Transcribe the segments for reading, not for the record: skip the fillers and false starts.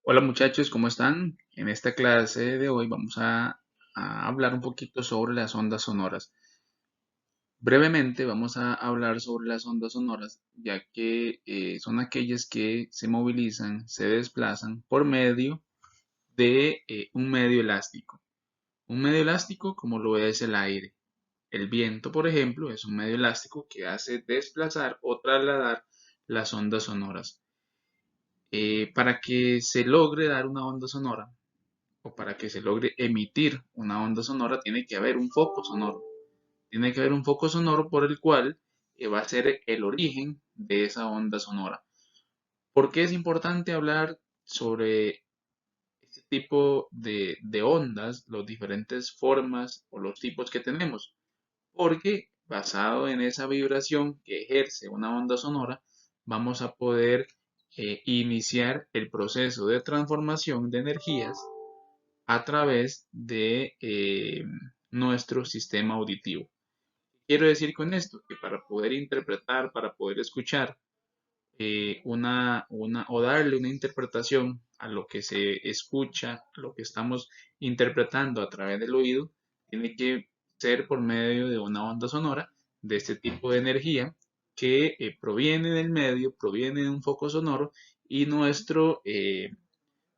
Hola muchachos, ¿cómo están? En esta clase de hoy vamos a hablar un poquito sobre las ondas sonoras. Brevemente vamos a hablar sobre las ondas sonoras, ya que son aquellas que se movilizan, se desplazan por medio de un medio elástico. Un medio elástico como lo es el aire. El viento, por ejemplo, es un medio elástico que hace desplazar o trasladar las ondas sonoras. Para que se logre dar una onda sonora, o para que se logre emitir una onda sonora, tiene que haber un foco sonoro. Tiene que haber un foco sonoro por el cual va a ser el origen de esa onda sonora. ¿Por qué es importante hablar sobre este tipo de ondas, las diferentes formas o los tipos que tenemos? Porque basado en esa vibración que ejerce una onda sonora, vamos a poder iniciar el proceso de transformación de energías a través de nuestro sistema auditivo. Quiero decir con esto que para poder interpretar, para poder escuchar o darle una interpretación a lo que se escucha, a lo que estamos interpretando a través del oído, tiene que ser por medio de una onda sonora de este tipo de energía que proviene del medio, proviene de un foco sonoro y nuestro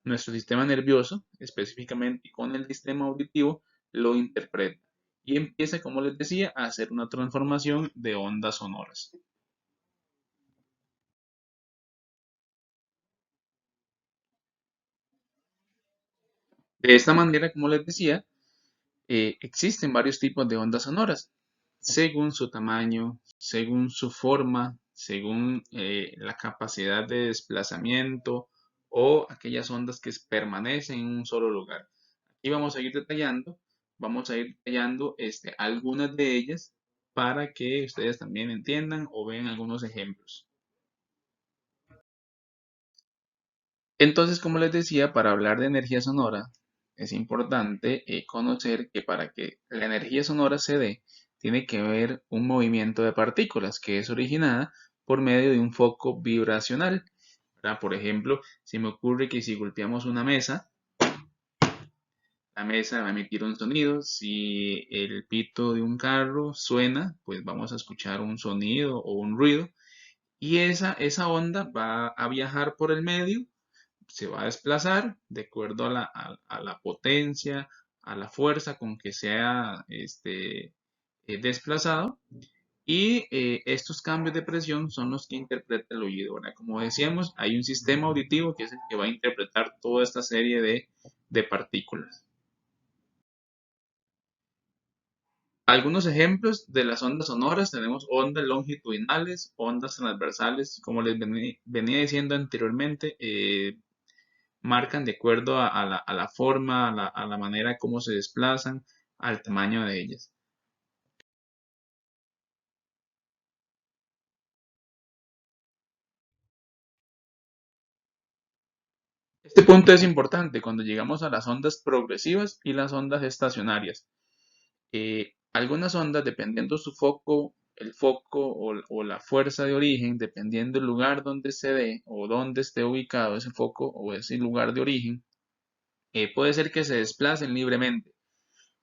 sistema nervioso, específicamente con el sistema auditivo, lo interpreta y empieza, como les decía, a hacer una transformación de ondas sonoras. De esta manera, como les decía, existen varios tipos de ondas sonoras, según su tamaño, según su forma, según la capacidad de desplazamiento o aquellas ondas que permanecen en un solo lugar. Aquí vamos a ir detallando algunas de ellas para que ustedes también entiendan o vean algunos ejemplos. Entonces, como les decía, para hablar de energía sonora, es importante conocer que para que la energía sonora se dé, tiene que haber un movimiento de partículas que es originada por medio de un foco vibracional, ¿verdad? Por ejemplo, si me ocurre que si golpeamos una mesa, la mesa va a emitir un sonido. Si el pito de un carro suena, pues vamos a escuchar un sonido o un ruido. Y esa onda va a viajar por el medio, se va a desplazar de acuerdo a la potencia, a la fuerza con que sea desplazado. Y estos cambios de presión son los que interpreta el oído, ¿verdad? Como decíamos, hay un sistema auditivo que es el que va a interpretar toda esta serie de partículas. Algunos ejemplos de las ondas sonoras: tenemos ondas longitudinales, ondas transversales, como les venía diciendo anteriormente, marcan de acuerdo a la forma, a la manera como se desplazan, al tamaño de ellas. Este punto es importante cuando llegamos a las ondas progresivas y las ondas estacionarias. Algunas ondas, dependiendo su foco, el foco o la fuerza de origen, dependiendo del lugar donde se dé o donde esté ubicado ese foco o ese lugar de origen, puede ser que se desplacen libremente.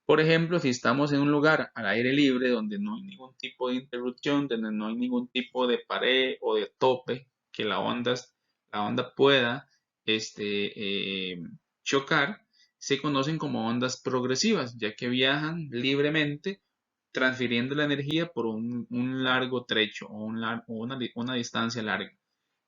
Por ejemplo, si estamos en un lugar al aire libre donde no hay ningún tipo de interrupción, donde no hay ningún tipo de pared o de tope que la onda pueda chocar, se conocen como ondas progresivas, ya que viajan libremente transfiriendo la energía por un largo trecho o una distancia larga.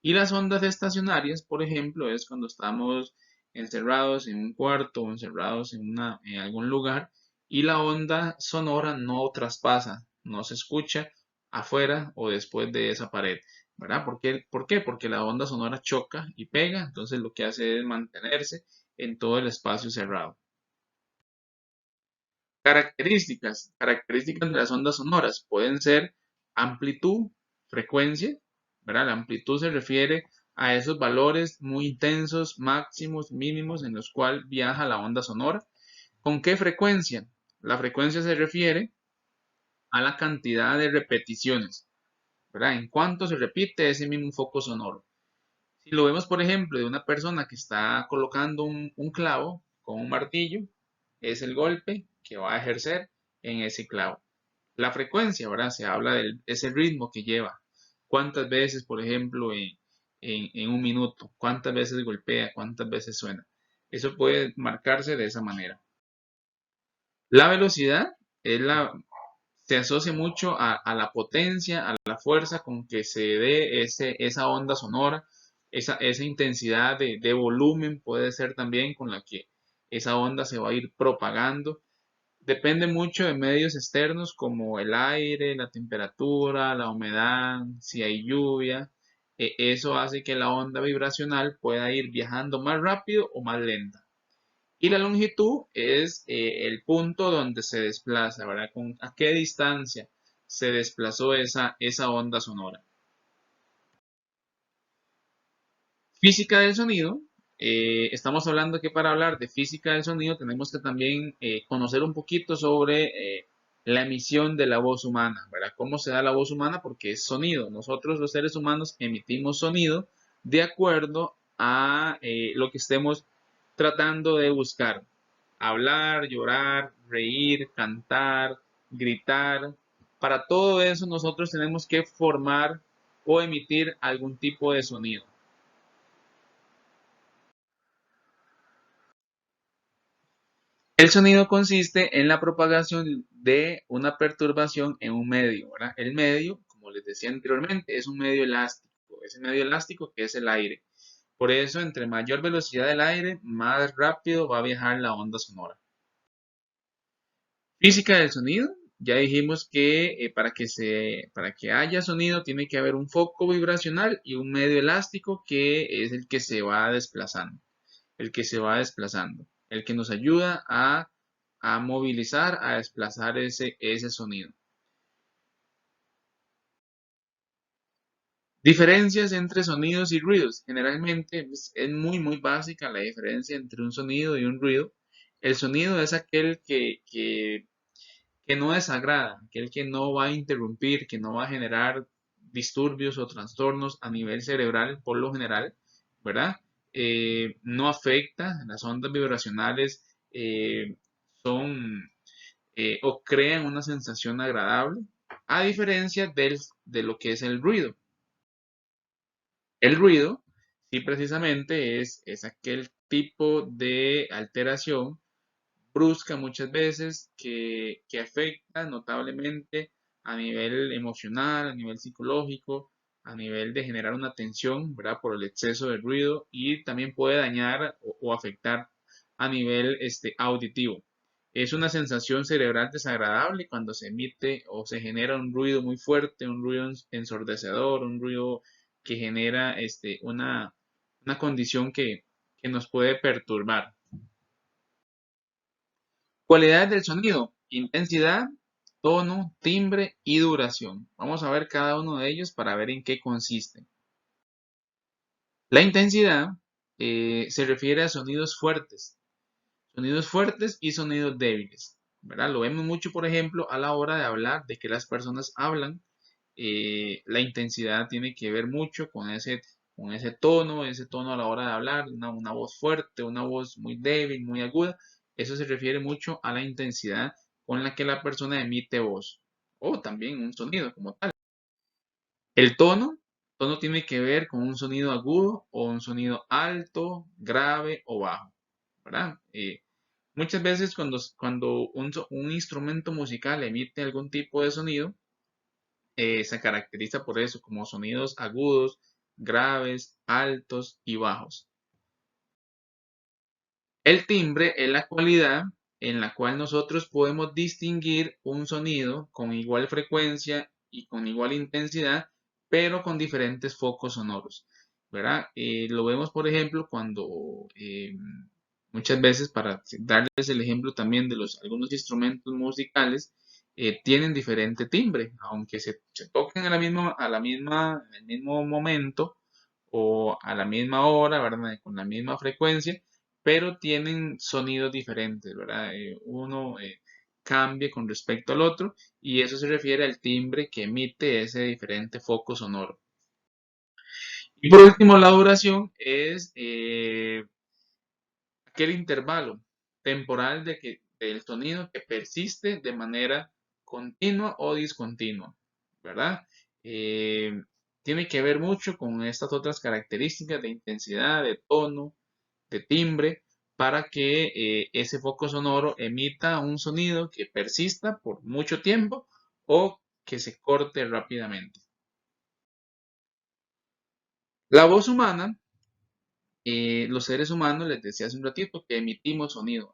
Y las ondas estacionarias, por ejemplo, es cuando estamos encerrados en un cuarto o encerrados en algún lugar y la onda sonora no traspasa, no se escucha afuera o después de esa pared, ¿verdad? ¿Por qué? Porque la onda sonora choca y pega, entonces lo que hace es mantenerse en todo el espacio cerrado. Características de las ondas sonoras pueden ser amplitud, frecuencia, ¿verdad? La amplitud se refiere a esos valores muy intensos, máximos, mínimos, en los cuales viaja la onda sonora. ¿Con qué frecuencia? La frecuencia se refiere a la cantidad de repeticiones, ¿verdad? En cuánto se repite ese mismo foco sonoro. Si lo vemos, por ejemplo, de una persona que está colocando un clavo con un martillo, es el golpe que va a ejercer en ese clavo. La frecuencia, ¿verdad? Se habla del ese ritmo que lleva. ¿Cuántas veces, por ejemplo, en un minuto? ¿Cuántas veces golpea? ¿Cuántas veces suena? Eso puede marcarse de esa manera. La velocidad es se asocia mucho a la potencia, a la fuerza con que se dé esa onda sonora, esa intensidad de volumen puede ser también con la que esa onda se va a ir propagando. Depende mucho de medios externos como el aire, la temperatura, la humedad, si hay lluvia. Eso hace que la onda vibracional pueda ir viajando más rápido o más lenta. Y la longitud es el punto donde se desplaza, ¿verdad? ¿A qué distancia se desplazó esa onda sonora? Física del sonido. Estamos hablando que para hablar de física del sonido tenemos que también conocer un poquito sobre la emisión de la voz humana, ¿verdad? ¿Cómo se da la voz humana? Porque es sonido. Nosotros los seres humanos emitimos sonido de acuerdo a lo que estemos tratando de buscar. Hablar, llorar, reír, cantar, gritar. Para todo eso nosotros tenemos que formar o emitir algún tipo de sonido. El sonido consiste en la propagación de una perturbación en un medio, ¿verdad? El medio, como les decía anteriormente, es un medio elástico, ese medio elástico que es el aire. Por eso, entre mayor velocidad del aire, más rápido va a viajar la onda sonora. Física del sonido, ya dijimos que para que haya sonido tiene que haber un foco vibracional y un medio elástico que es el que se va desplazando, el que se va desplazando, el que nos ayuda a movilizar, a desplazar ese sonido. Diferencias entre sonidos y ruidos. Generalmente es muy básica la diferencia entre un sonido y un ruido. El sonido es aquel que no desagrada, aquel que no va a interrumpir, que no va a generar disturbios o trastornos a nivel cerebral por lo general, ¿verdad? No afecta, las ondas vibracionales son o crean una sensación agradable, a diferencia de lo que es el ruido. El ruido, sí, precisamente es aquel tipo de alteración brusca muchas veces que afecta notablemente a nivel emocional, a nivel psicológico, a nivel de generar una tensión, ¿verdad? Por el exceso de ruido y también puede dañar o afectar a nivel auditivo. Es una sensación cerebral desagradable cuando se emite o se genera un ruido muy fuerte, un ruido ensordecedor, un ruido que genera una condición que nos puede perturbar. Cualidades del sonido: intensidad, tono, timbre y duración. Vamos a ver cada uno de ellos para ver en qué consisten. La intensidad se refiere a sonidos fuertes y sonidos débiles, ¿verdad? Lo vemos mucho, por ejemplo, a la hora de hablar, de que las personas hablan. La intensidad tiene que ver mucho con ese tono a la hora de hablar, una voz fuerte, una voz muy débil, muy aguda. Eso se refiere mucho a la intensidad con la que la persona emite voz o también un sonido como tal. El tono tiene que ver con un sonido agudo o un sonido alto, grave o bajo, ¿verdad? Muchas veces cuando un instrumento musical emite algún tipo de sonido, se caracteriza por eso, como sonidos agudos, graves, altos y bajos. El timbre es la cualidad en la cual nosotros podemos distinguir un sonido con igual frecuencia y con igual intensidad, pero con diferentes focos sonoros, ¿verdad? Lo vemos, por ejemplo, cuando muchas veces, para darles el ejemplo también de algunos instrumentos musicales, tienen diferente timbre, aunque se toquen en el mismo momento o a la misma hora, ¿verdad? Con la misma frecuencia, pero tienen sonidos diferentes, ¿verdad? Uno cambia con respecto al otro y eso se refiere al timbre que emite ese diferente foco sonoro. Y por último, la duración es aquel intervalo temporal del sonido que persiste de manera continua o discontinua, ¿verdad? Eh, Tiene que ver mucho con estas otras características de intensidad, de tono, de timbre, para que ese foco sonoro emita un sonido que persista por mucho tiempo o que se corte rápidamente. La voz humana, los seres humanos, les decía hace un ratito, que emitimos sonido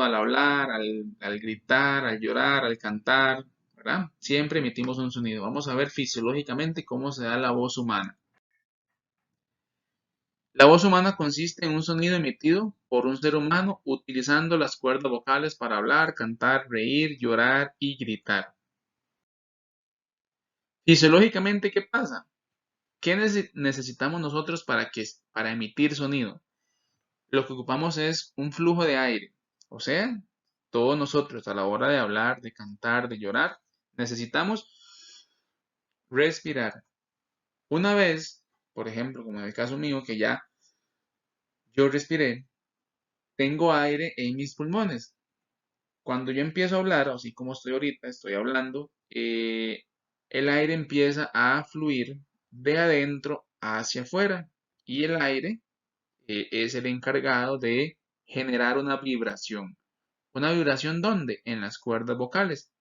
al hablar, al gritar, al llorar, al cantar, ¿verdad? Siempre emitimos un sonido. Vamos a ver fisiológicamente cómo se da la voz humana. La voz humana consiste en un sonido emitido por un ser humano utilizando las cuerdas vocales para hablar, cantar, reír, llorar y gritar. Fisiológicamente, ¿qué pasa? ¿Qué necesitamos nosotros para emitir sonido? Lo que ocupamos es un flujo de aire. O sea, todos nosotros a la hora de hablar, de cantar, de llorar, necesitamos respirar. Una vez, por ejemplo, como en el caso mío, que ya yo respiré, tengo aire en mis pulmones. Cuando yo empiezo a hablar, así como estoy ahorita, estoy hablando, el aire empieza a fluir de adentro hacia afuera y el aire es el encargado de generar una vibración. ¿Una vibración dónde? En las cuerdas vocales.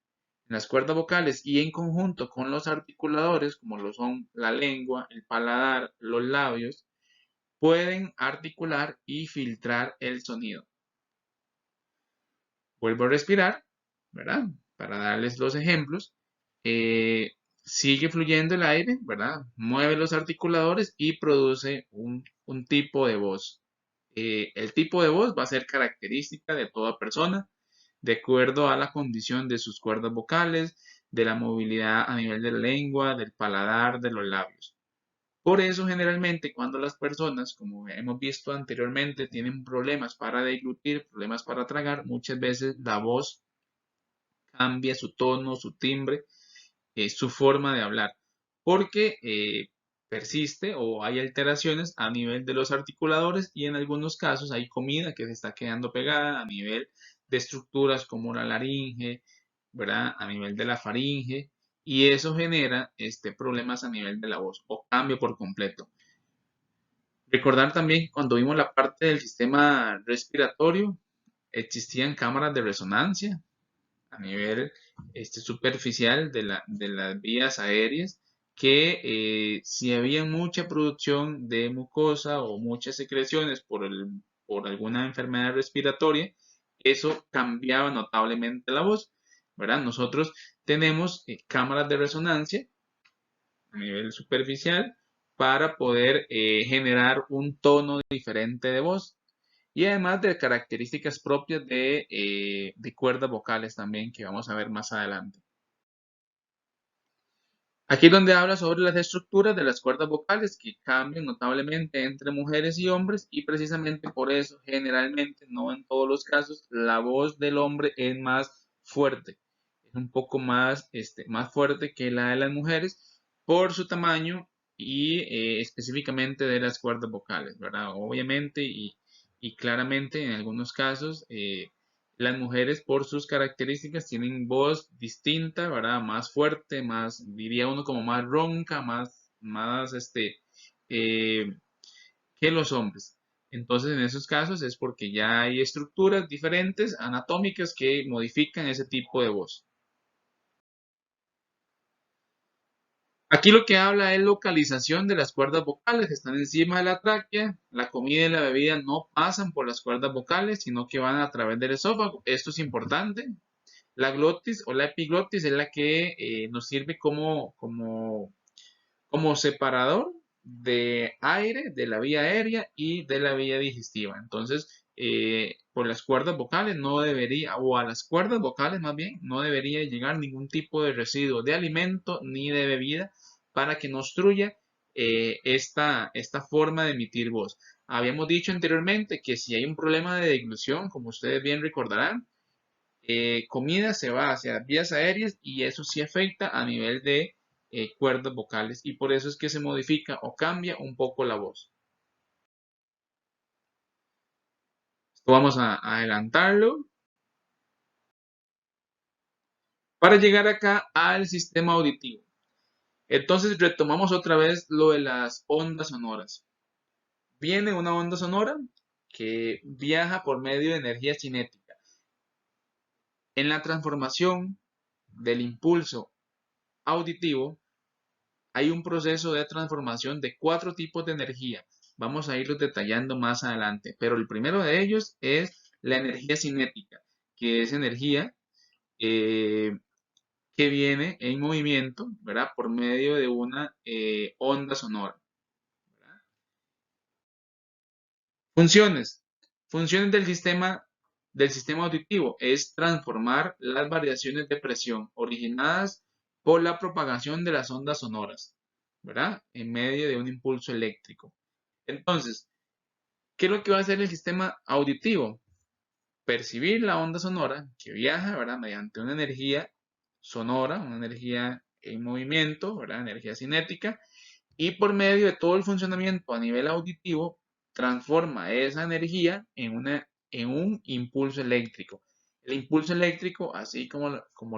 En las cuerdas vocales y en conjunto con los articuladores, como lo son la lengua, el paladar, los labios, pueden articular y filtrar el sonido. Vuelvo a respirar, ¿verdad? Para darles los ejemplos. Eh, Sigue fluyendo el aire, ¿verdad? Mueve los articuladores y produce un tipo de voz. El tipo de voz va a ser característica de toda persona, de acuerdo a la condición de sus cuerdas vocales, de la movilidad a nivel de la lengua, del paladar, de los labios. Por eso, generalmente, cuando las personas, como hemos visto anteriormente, tienen problemas para deglutir, problemas para tragar, muchas veces la voz cambia su tono, su timbre, su forma de hablar, porque persiste o hay alteraciones a nivel de los articuladores y en algunos casos hay comida que se está quedando pegada a nivel de estructuras como la laringe, ¿verdad? A nivel de la faringe y eso genera problemas a nivel de la voz o cambio por completo. Recordar también que cuando vimos la parte del sistema respiratorio, existían cámaras de resonancia a nivel superficial de las vías aéreas, que si había mucha producción de mucosa o muchas secreciones por alguna enfermedad respiratoria, eso cambiaba notablemente la voz, ¿verdad? Nosotros tenemos cámaras de resonancia a nivel superficial para poder generar un tono diferente de voz y además de características propias de cuerdas vocales también que vamos a ver más adelante. Aquí es donde habla sobre las estructuras de las cuerdas vocales que cambian notablemente entre mujeres y hombres y precisamente por eso generalmente, no en todos los casos, la voz del hombre es más fuerte, es un poco más fuerte que la de las mujeres por su tamaño y específicamente de las cuerdas vocales, ¿verdad? Obviamente y claramente en algunos casos las mujeres por sus características tienen voz distinta, ¿verdad? Más fuerte, más, diría uno como más ronca, más eh, que los hombres. Entonces, en esos casos es porque ya hay estructuras diferentes, anatómicas, que modifican ese tipo de voz. Aquí lo que habla es localización de las cuerdas vocales que están encima de la tráquea. La comida y la bebida no pasan por las cuerdas vocales, sino que van a través del esófago. Esto es importante. La glotis o la epiglotis es la que nos sirve como separador de aire de la vía aérea y de la vía digestiva. Entonces, por las cuerdas vocales no debería, o a las cuerdas vocales más bien, no debería llegar ningún tipo de residuo de alimento ni de bebida para que no obstruya esta forma de emitir voz. Habíamos dicho anteriormente que si hay un problema de deglución, como ustedes bien recordarán, comida se va hacia vías aéreas y eso sí afecta a nivel de cuerdas vocales y por eso es que se modifica o cambia un poco la voz. Esto vamos a adelantarlo para llegar acá al sistema auditivo. Entonces retomamos otra vez lo de las ondas sonoras. Viene una onda sonora que viaja por medio de energía cinética. En la transformación del impulso auditivo hay un proceso de transformación de 4 tipos de energía. Vamos a irlos detallando más adelante, pero el primero de ellos es la energía cinética, que es energía eh, que viene en movimiento, ¿verdad? Por medio de una onda sonora. ¿Verdad? Funciones. Funciones del sistema auditivo es transformar las variaciones de presión originadas por la propagación de las ondas sonoras, ¿verdad? En medio de un impulso eléctrico. Entonces, ¿qué es lo que va a hacer el sistema auditivo? Percibir la onda sonora que viaja, ¿verdad? Mediante una energía sonora, una energía en movimiento, ¿verdad? Energía cinética, y por medio de todo el funcionamiento a nivel auditivo, transforma esa energía en un impulso eléctrico. El impulso eléctrico, así como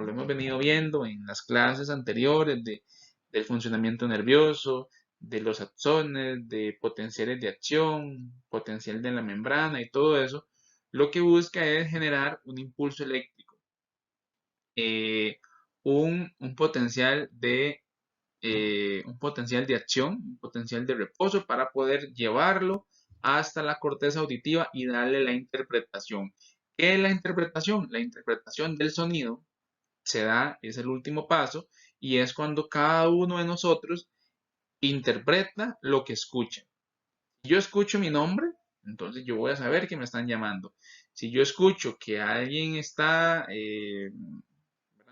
lo hemos venido viendo en las clases anteriores del funcionamiento nervioso, de los axones, de potenciales de acción, potencial de la membrana y todo eso, lo que busca es generar un impulso eléctrico, eh, un potencial un potencial de acción, un potencial de reposo para poder llevarlo hasta la corteza auditiva y darle la interpretación. ¿Qué es la interpretación? La interpretación del sonido se da, es el último paso, y es cuando cada uno de nosotros interpreta lo que escucha. Si yo escucho mi nombre, entonces yo voy a saber que me están llamando. Si yo escucho que alguien está,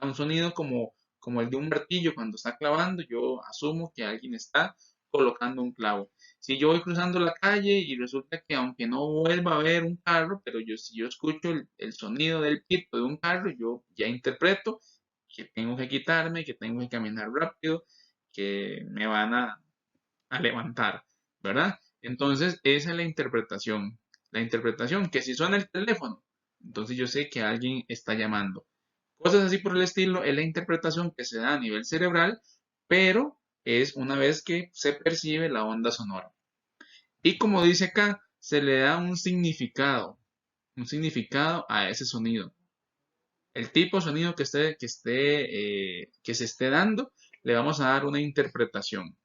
un sonido como el de un martillo cuando está clavando, yo asumo que alguien está colocando un clavo. Si yo voy cruzando la calle y resulta que aunque no vuelva a ver un carro, pero si yo escucho el sonido del pito de un carro, yo ya interpreto que tengo que quitarme, que tengo que caminar rápido, que me van a levantar, ¿verdad? Entonces, esa es la interpretación. La interpretación, que si suena el teléfono, entonces yo sé que alguien está llamando. Cosas así por el estilo, es la interpretación que se da a nivel cerebral, pero es una vez que se percibe la onda sonora. Y como dice acá, se le da un significado a ese sonido. El tipo de sonido que se esté dando, le vamos a dar una interpretación.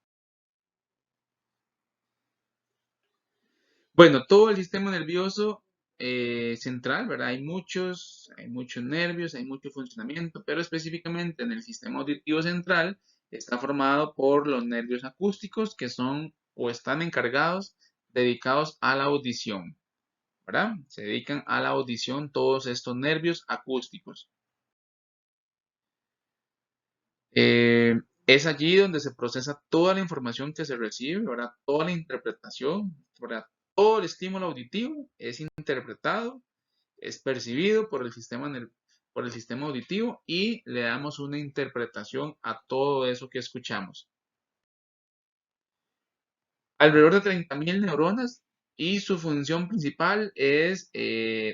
Bueno, todo el sistema nervioso central, ¿verdad? Hay muchos nervios, hay mucho funcionamiento, pero específicamente en el sistema auditivo central está formado por los nervios acústicos que son o están encargados, dedicados a la audición, ¿verdad? Se dedican a la audición todos estos nervios acústicos. Eh, es allí donde se procesa toda la información que se recibe, ¿verdad? Toda la interpretación, ¿verdad? Todo el estímulo auditivo es interpretado, es percibido por el sistema auditivo y le damos una interpretación a todo eso que escuchamos. Alrededor de 30.000 neuronas y su función principal es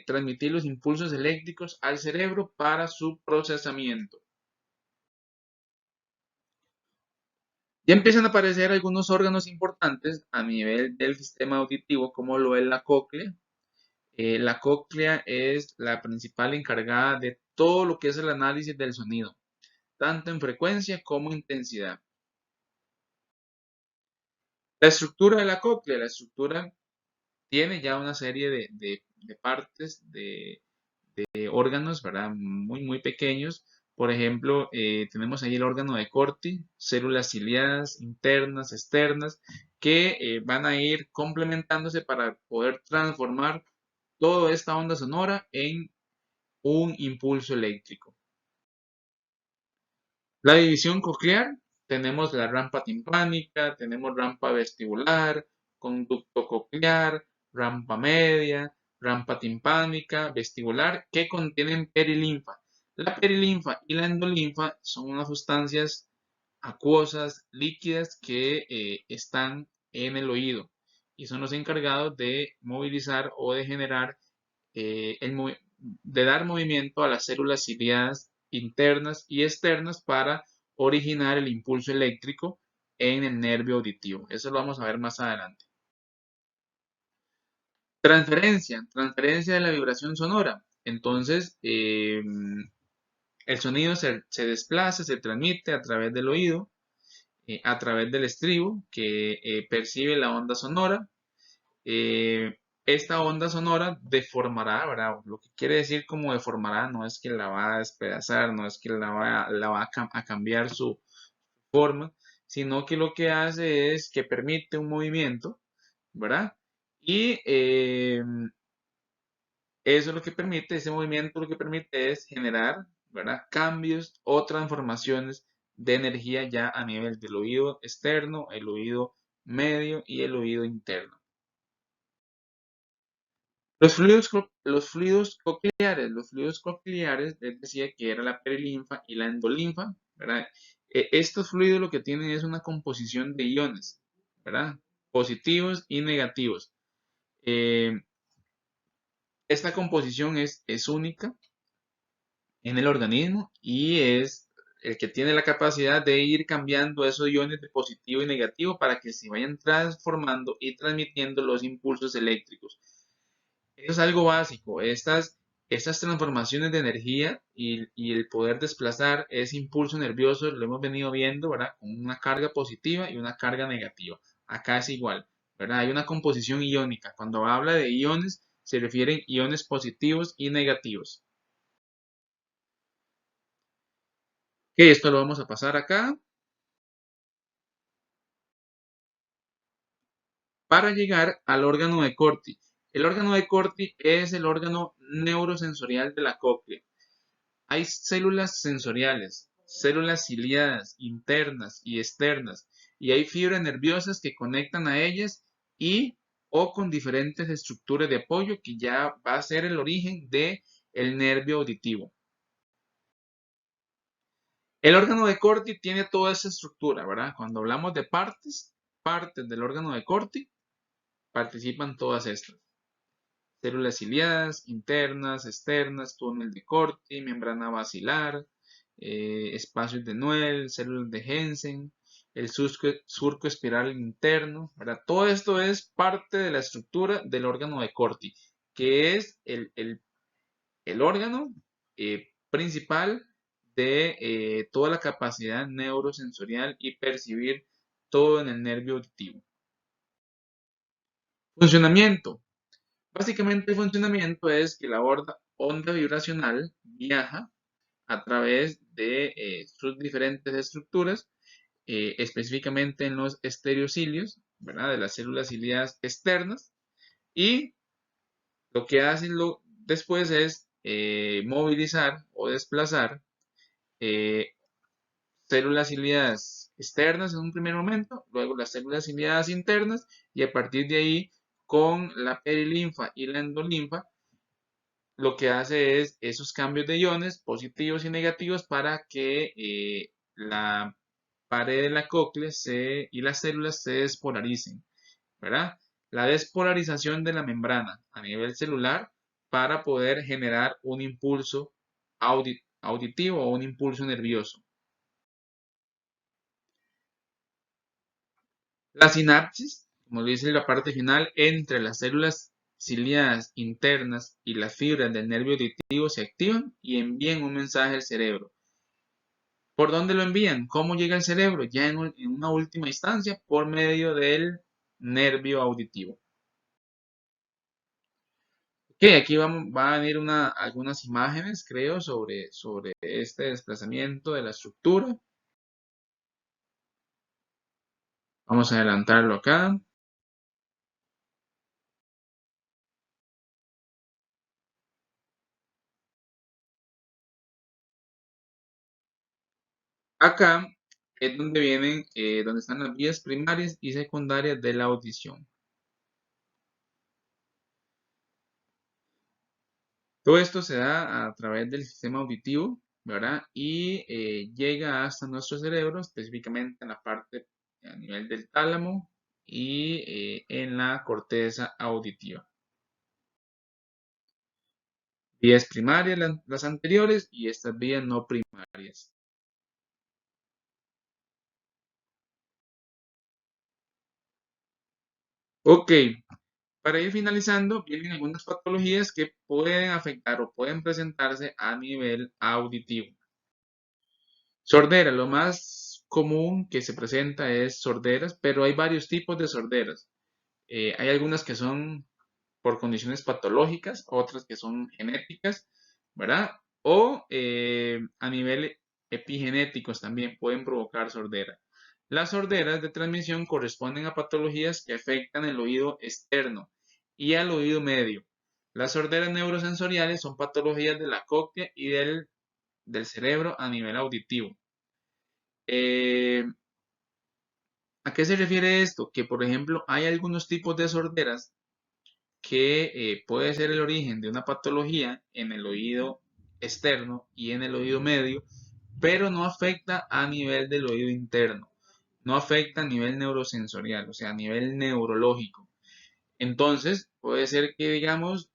transmitir los impulsos eléctricos al cerebro para su procesamiento. Ya empiezan a aparecer algunos órganos importantes a nivel del sistema auditivo, como lo es la cóclea. La cóclea es la principal encargada de todo lo que es el análisis del sonido, tanto en frecuencia como intensidad. La estructura de la cóclea, la estructura tiene ya una serie de partes, de órganos, ¿verdad? Muy, muy pequeños. Por ejemplo, tenemos ahí el órgano de Corti, células ciliadas internas, externas, que van a ir complementándose para poder transformar toda esta onda sonora en un impulso eléctrico. La división coclear, tenemos la rampa timpánica, tenemos rampa vestibular, conducto coclear, rampa media, rampa timpánica, vestibular, que contienen perilinfa. La perilinfa y la endolinfa son unas sustancias acuosas, líquidas que están en el oído y son los encargados de movilizar o de generar, de dar movimiento a las células ciliadas internas y externas para originar el impulso eléctrico en el nervio auditivo. Eso lo vamos a ver más adelante. Transferencia de la vibración sonora. Entonces, el sonido se desplaza, se transmite a través del oído, a través del estribo que percibe la onda sonora. Esta onda sonora deformará, ¿verdad? Lo que quiere decir como deformará no es que la va a despedazar, no es que la va a cambiar su forma, sino que lo que hace es que permite un movimiento, ¿verdad? Y eso lo que permite, ese movimiento lo que permite es generar, ¿verdad? Cambios o transformaciones de energía ya a nivel del oído externo, el oído medio y el oído interno. Los fluidos cocleares, les decía que era la perilinfa y la endolinfa, ¿verdad? Estos fluidos lo que tienen es una composición de iones, ¿verdad? Positivos y negativos. Eh, esta composición es única en el organismo y es el que tiene la capacidad de ir cambiando esos iones de positivo y negativo para que se vayan transformando y transmitiendo los impulsos eléctricos. Eso es algo básico. Estas transformaciones de energía y el poder desplazar ese impulso nervioso lo hemos venido viendo, ¿verdad? Con una carga positiva y una carga negativa. Acá es igual, ¿verdad? Hay una composición iónica. Cuando habla de iones, se refieren iones positivos y negativos. Ok, esto lo vamos a pasar acá para llegar al órgano de Corti. El órgano de Corti es el órgano neurosensorial de la cóclea. Hay células sensoriales, células ciliadas, internas y externas, y hay fibras nerviosas que conectan a ellas y o con diferentes estructuras de apoyo que ya va a ser el origen del nervio auditivo. El órgano de Corti tiene toda esa estructura, ¿verdad? Cuando hablamos de partes del órgano de Corti, participan todas estas. Células ciliadas, internas, externas, túnel de Corti, membrana basilar, espacios de Noel, células de Hensen, el surco espiral interno, ¿verdad? Todo esto es parte de la estructura del órgano de Corti, que es el órgano principal de toda la capacidad neurosensorial y percibir todo en el nervio auditivo. Funcionamiento. Básicamente el funcionamiento es que la onda vibracional viaja a través de sus diferentes estructuras, específicamente en los estereocilios, ¿verdad? De las células ciliadas externas, y lo que hacen después es movilizar o desplazar eh, células ciliadas externas en un primer momento, luego las células ciliadas internas, y a partir de ahí, con la perilinfa y la endolinfa, lo que hace es esos cambios de iones positivos y negativos para que la pared de la cóclea y las células se despolaricen, ¿verdad? La despolarización de la membrana a nivel celular para poder generar un impulso auditivo o un impulso nervioso. La sinapsis, como dice la parte final, entre las células ciliadas internas y las fibras del nervio auditivo se activan y envían un mensaje al cerebro. ¿Por dónde lo envían? ¿Cómo llega al cerebro? Ya en una última instancia, por medio del nervio auditivo. Ok, aquí va a venir algunas imágenes, creo, sobre este desplazamiento de la estructura. Vamos a adelantarlo acá. Acá es donde donde están las vías primarias y secundarias de la audición. Todo esto se da a través del sistema auditivo, ¿verdad? Y llega hasta nuestro cerebro, específicamente en la parte a nivel del tálamo y en la corteza auditiva. Vías primarias las anteriores y estas vías no primarias. Ok, para ir finalizando, vienen algunas patologías que pueden afectar o pueden presentarse a nivel auditivo. Sordera, lo más común que se presenta es sorderas, pero hay varios tipos de sorderas. Hay algunas que son por condiciones patológicas, otras que son genéticas, ¿verdad? O a nivel epigenéticos también pueden provocar sordera. Las sorderas de transmisión corresponden a patologías que afectan el oído externo y al oído medio. Las sorderas neurosensoriales son patologías de la cóclea y del cerebro a nivel auditivo. Eh, ¿A qué se refiere esto? Que, por ejemplo, hay algunos tipos de sorderas que puede ser el origen de una patología en el oído externo y en el oído medio, pero no afecta a nivel del oído interno, no afecta a nivel neurosensorial, o sea, a nivel neurológico. Entonces, puede ser que, digamos,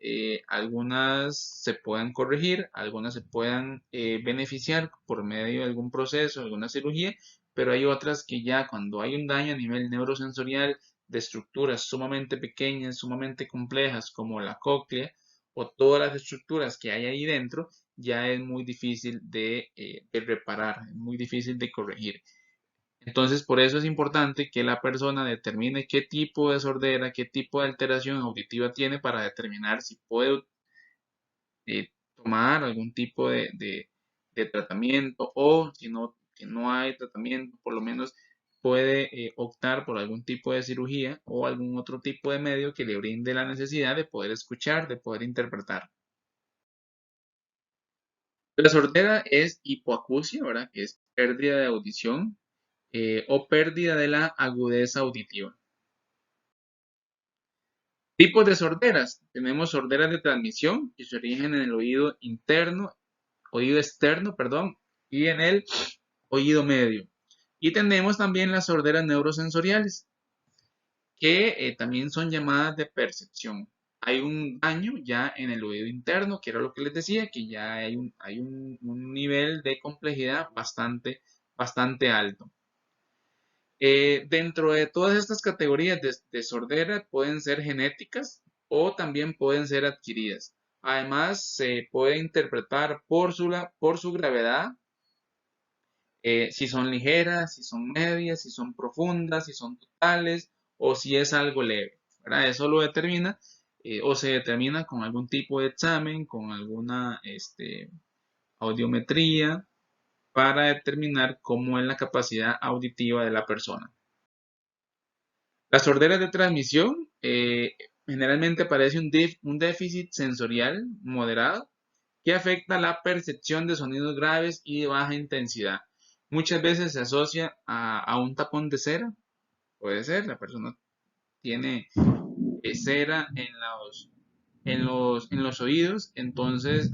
algunas se puedan corregir, algunas se puedan beneficiar por medio de algún proceso, alguna cirugía, pero hay otras que ya cuando hay un daño a nivel neurosensorial de estructuras sumamente pequeñas, sumamente complejas, como la cóclea o todas las estructuras que hay ahí dentro, ya es muy difícil de reparar, es muy difícil de corregir. Entonces, por eso es importante que la persona determine qué tipo de sordera, qué tipo de alteración auditiva tiene para determinar si puede tomar algún tipo de tratamiento o si no hay tratamiento, por lo menos puede optar por algún tipo de cirugía o algún otro tipo de medio que le brinde la necesidad de poder escuchar, de poder interpretar. La sordera es hipoacusia, ¿verdad? Que es pérdida de audición o pérdida de la agudeza auditiva. Tipos de sorderas. Tenemos sorderas de transmisión que se origen en el oído interno, oído externo, perdón, y en el oído medio. Y tenemos también las sorderas neurosensoriales, que también son llamadas de percepción. Hay un daño ya en el oído interno, que era lo que les decía, que ya un nivel de complejidad bastante alto. Dentro de todas estas categorías de sordera pueden ser genéticas o también pueden ser adquiridas. Además, se puede interpretar por su gravedad, si son ligeras, si son medias, si son profundas, si son totales o si es algo leve, ¿verdad? Eso lo determina o se determina con algún tipo de examen, con alguna audiometría para determinar cómo es la capacidad auditiva de la persona. Las sorderas de transmisión generalmente aparece un déficit sensorial moderado que afecta la percepción de sonidos graves y de baja intensidad. Muchas veces se asocia a un tapón de cera, puede ser, la persona tiene cera en los oídos, entonces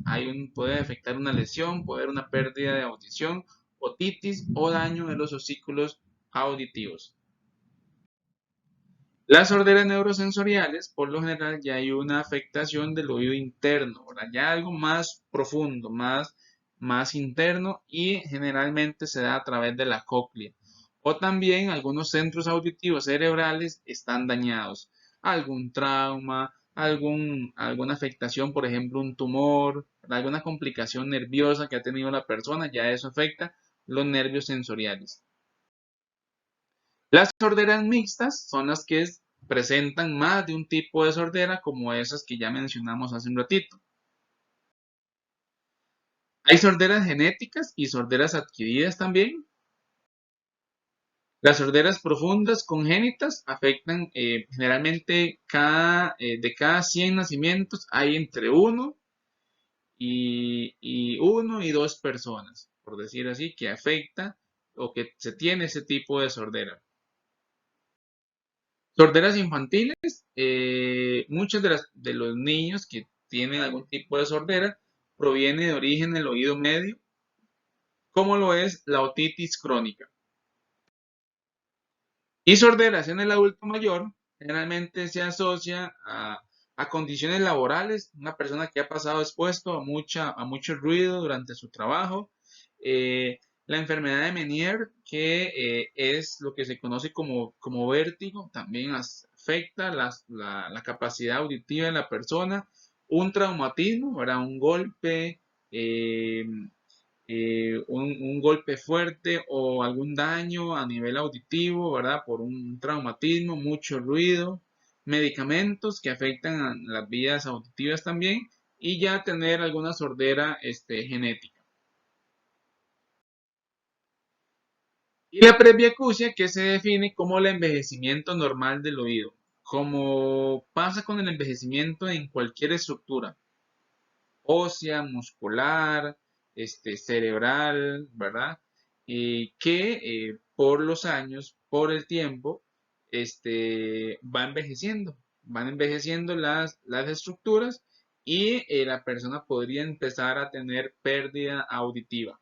puede afectar una lesión, puede haber una pérdida de audición, otitis o daño de los osículos auditivos. Las sorderas neurosensoriales, por lo general, ya hay una afectación del oído interno, ¿verdad? Ya algo más profundo, más interno y generalmente se da a través de la cóclea. O también algunos centros auditivos cerebrales están dañados. Algún trauma, alguna afectación, por ejemplo, un tumor, alguna complicación nerviosa que ha tenido la persona, ya eso afecta los nervios sensoriales. Las sorderas mixtas son las que presentan más de un tipo de sordera, como esas que ya mencionamos hace un ratito. Hay sorderas genéticas y sorderas adquiridas también. Las sorderas profundas congénitas afectan generalmente de cada 100 nacimientos hay entre uno y dos personas, por decir así, que afecta o que se tiene ese tipo de sordera. Sorderas infantiles, muchos de los niños que tienen algún tipo de sordera proviene de origen del oído medio como lo es la otitis crónica. Y sordera en el adulto mayor generalmente se asocia a condiciones laborales, una persona que ha pasado expuesto a mucho ruido durante su trabajo. La enfermedad de Meniere, que es lo que se conoce como vértigo, también afecta la capacidad auditiva de la persona. Un traumatismo, ¿verdad? Un golpe, eh, un golpe fuerte o algún daño a nivel auditivo, ¿verdad? Por un traumatismo, mucho ruido, medicamentos que afectan a las vías auditivas también y ya tener alguna sordera genética. Y la presbiacusia que se define como el envejecimiento normal del oído, como pasa con el envejecimiento en cualquier estructura ósea, muscular, cerebral, ¿verdad? Que por los años, por el tiempo, van envejeciendo las estructuras y la persona podría empezar a tener pérdida auditiva.